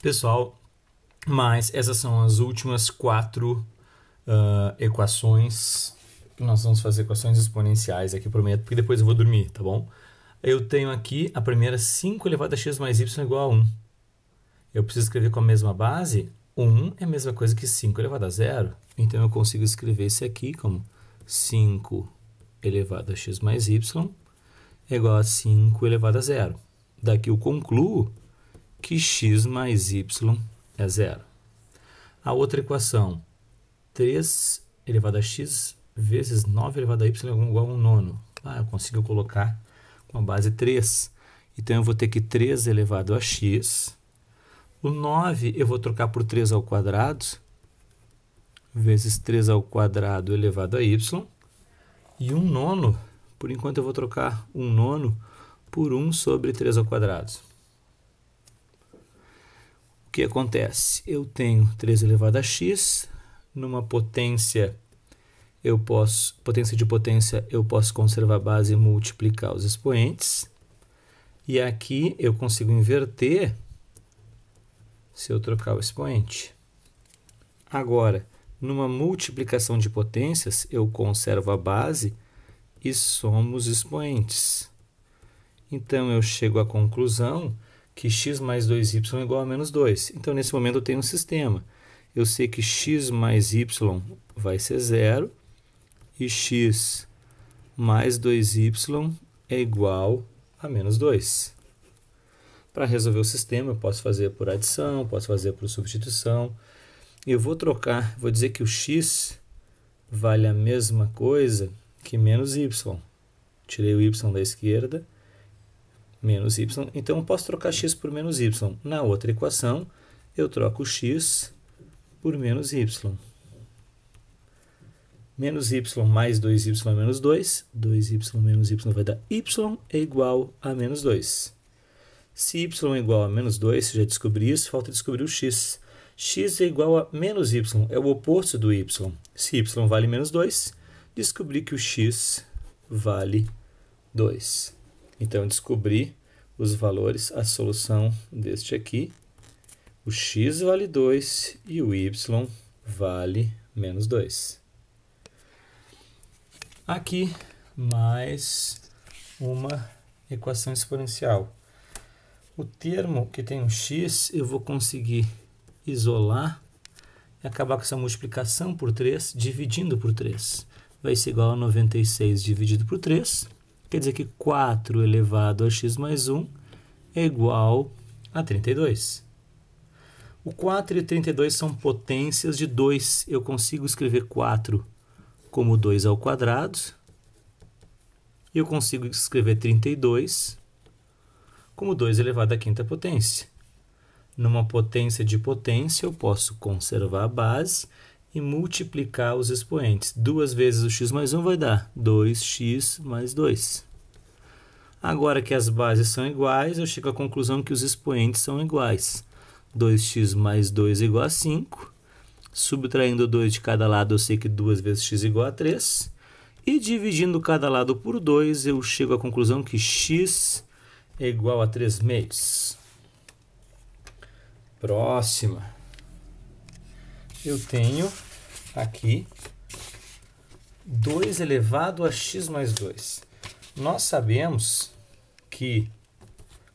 Pessoal, mas essas são as últimas 4 equações. Nós vamos fazer equações exponenciais aqui, prometo, porque depois eu vou dormir, tá bom? Eu tenho aqui a primeira 5 elevado a x mais y igual a 1. Eu preciso escrever com a mesma base. 1 é a mesma coisa que 5 elevado a 0. Então, eu consigo escrever isso aqui como 5 elevado a x mais y é igual a 5 elevado a 0. Daqui eu concluo que x mais y é 0. A outra equação, 3 elevado a x vezes 9 elevado a y é igual a 1 nono. Eu consigo colocar com a base 3. Então, eu vou ter que 3 elevado a x. O 9 eu vou trocar por 3 ao quadrado, vezes 3 ao quadrado elevado a y. E 1 nono, por enquanto eu vou trocar 1 nono por 1 sobre 3 ao quadrado. O que acontece? Eu tenho 3 elevado a x, numa potência de potência, eu posso conservar a base e multiplicar os expoentes. E aqui eu consigo inverter se eu trocar o expoente. Agora, numa multiplicação de potências, eu conservo a base e somo os expoentes. Então, eu chego à conclusão que x mais 2y é igual a menos 2. Então, nesse momento, eu tenho um sistema. Eu sei que x mais y vai ser 0 e x mais 2y é igual a menos 2. Para resolver o sistema, eu posso fazer por adição, posso fazer por substituição. Eu vou trocar, vou dizer que o x vale a mesma coisa que menos y. Tirei o y da esquerda, menos y. Então, eu posso trocar x por menos y. Na outra equação, eu troco o x por menos y. Menos y mais 2y é menos 2. 2y menos y vai dar y é igual a menos 2. Se y é igual a menos 2, você já descobriu isso, falta descobrir o x. X é igual a menos y, é o oposto do y. Se y vale menos 2, descobri que o x vale 2. Então, descobri os valores, a solução deste aqui. O x vale 2 e o y vale menos 2. Aqui, mais uma equação exponencial. O termo que tem um x, eu vou conseguir isolar e acabar com essa multiplicação por 3, dividindo por 3. Vai ser igual a 96 dividido por 3. Quer dizer que 4 elevado a x mais 1 é igual a 32. O 4 e o 32 são potências de 2. Eu consigo escrever 4 como 2 ao quadrado. Eu consigo escrever 32 como 2 elevado à quinta potência. Numa potência de potência, eu posso conservar a base e multiplicar os expoentes. 2 vezes o x mais 1 vai dar 2x mais 2. Agora que as bases são iguais, eu chego à conclusão que os expoentes são iguais. 2x mais 2 é igual a 5. Subtraindo 2 de cada lado, eu sei que 2 vezes x é igual a 3. E dividindo cada lado por 2, eu chego à conclusão que x é igual a 3 meios. Próxima. Eu tenho aqui 2 elevado a x mais 2. Nós sabemos que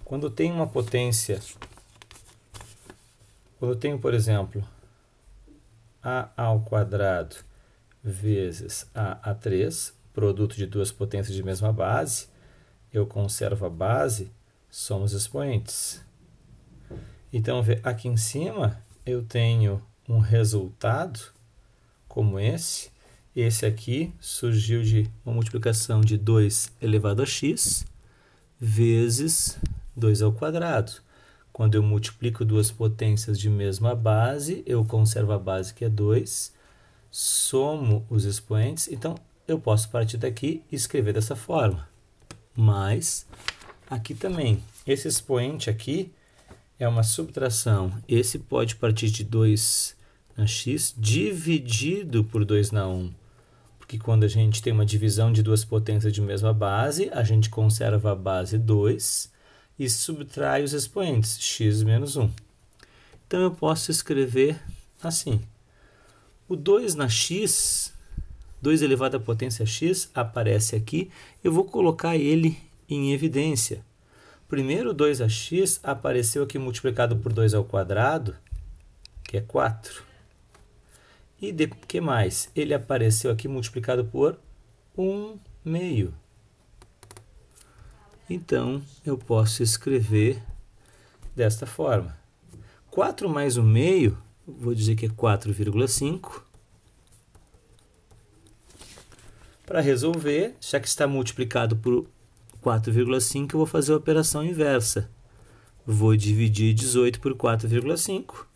quando tem uma potência, quando eu tenho, por exemplo, a ao quadrado vezes a 3, produto de duas potências de mesma base, eu conservo a base, somo os expoentes. Então, aqui em cima, eu tenho um resultado como esse. Esse aqui surgiu de uma multiplicação de 2 elevado a x vezes 2 ao quadrado. Quando eu multiplico duas potências de mesma base, eu conservo a base, que é 2, somo os expoentes. Então, eu posso partir daqui e escrever dessa forma. Mas, aqui também, esse expoente aqui é uma subtração. Esse pode partir de 2 na x dividido por 2 na 1. Porque quando a gente tem uma divisão de duas potências de mesma base, a gente conserva a base 2 e subtrai os expoentes, x menos 1. Então, eu posso escrever assim. O 2 na x, 2 elevado à potência x, aparece aqui. Eu vou colocar ele em evidência. Primeiro, 2x apareceu aqui multiplicado por 2 ao quadrado, que é 4. E o que mais? Ele apareceu aqui multiplicado por 1/2. Então, eu posso escrever desta forma. 4 mais 1/2, vou dizer que é 4,5. Para resolver, já que está multiplicado por 4,5, eu vou fazer a operação inversa. Vou dividir 18 por 4,5.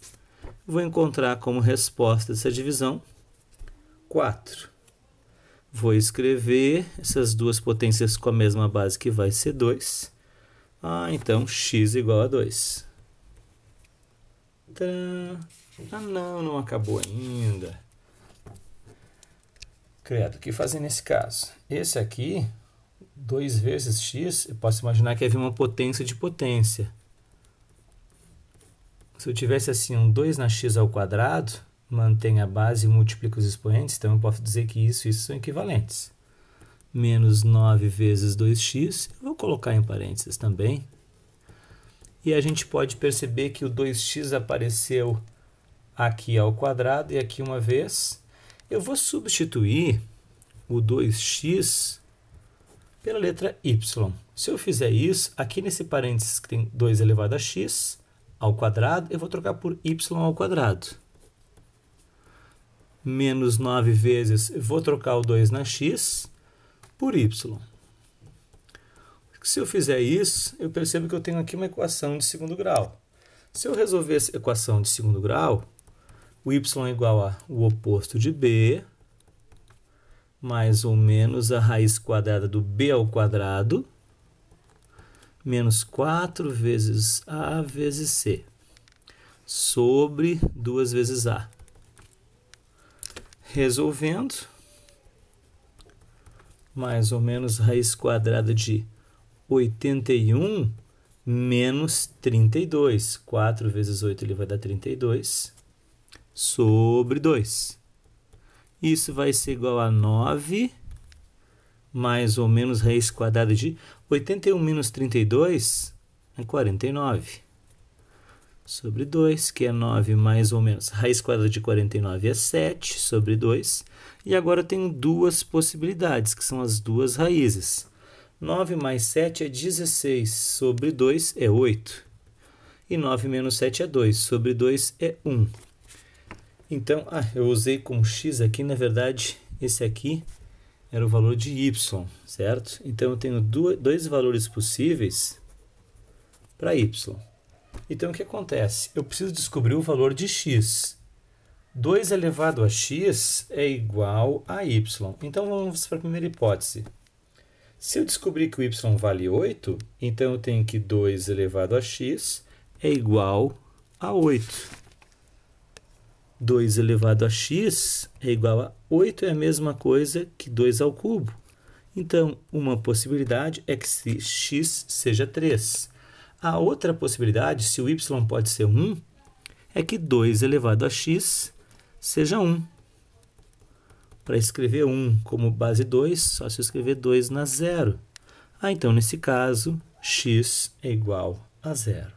Vou encontrar como resposta dessa divisão 4. Vou escrever essas duas potências com a mesma base, que vai ser 2. Então x igual a 2. Tcharam! Não acabou ainda. Credo, o que fazer nesse caso? Esse aqui, 2 vezes x, eu posso imaginar que havia uma potência de potência. Se eu tivesse assim um 2 na x ao quadrado, mantém a base e multiplica os expoentes, então eu posso dizer que isso são equivalentes. Menos 9 vezes 2x, eu vou colocar em parênteses também. E a gente pode perceber que o 2x apareceu aqui ao quadrado e aqui uma vez. Eu vou substituir o 2x pela letra y. Se eu fizer isso, aqui nesse parênteses que tem 2 elevado a x ao quadrado, eu vou trocar por y ao quadrado. Menos 9 vezes, eu vou trocar o 2 na x por y. Se eu fizer isso, eu percebo que eu tenho aqui uma equação de segundo grau. Se eu resolver essa equação de segundo grau, o y é igual ao oposto de b, mais ou menos a raiz quadrada do b ao quadrado, menos 4 vezes a vezes c, sobre 2 vezes a. Resolvendo, mais ou menos a raiz quadrada de 81 menos 32. 4 vezes 8 ele vai dar 32, sobre 2. Isso vai ser igual a 9, mais ou menos raiz quadrada de 81 menos 32 é 49. Sobre 2, que é 9 mais ou menos. Raiz quadrada de 49 é 7 sobre 2. E agora eu tenho duas possibilidades, que são as duas raízes. 9 mais 7 é 16, sobre 2 é 8. E 9 menos 7 é 2, sobre 2 é 1. Então, eu usei como x aqui, na verdade, esse aqui era o valor de y, certo? Então, eu tenho dois valores possíveis para y. Então, o que acontece? Eu preciso descobrir o valor de x. 2 elevado a x é igual a y. Então, vamos para a primeira hipótese. Se eu descobrir que o y vale 8, então eu tenho que 2 elevado a x é igual a 8. 2 elevado a x é igual a 8, é a mesma coisa que 2 ao cubo. Então, uma possibilidade é que x seja 3. A outra possibilidade, se o y pode ser 1, é que 2 elevado a x seja 1. Para escrever 1 como base 2, só se eu escrever 2 na 0. Então, nesse caso, x é igual a 0.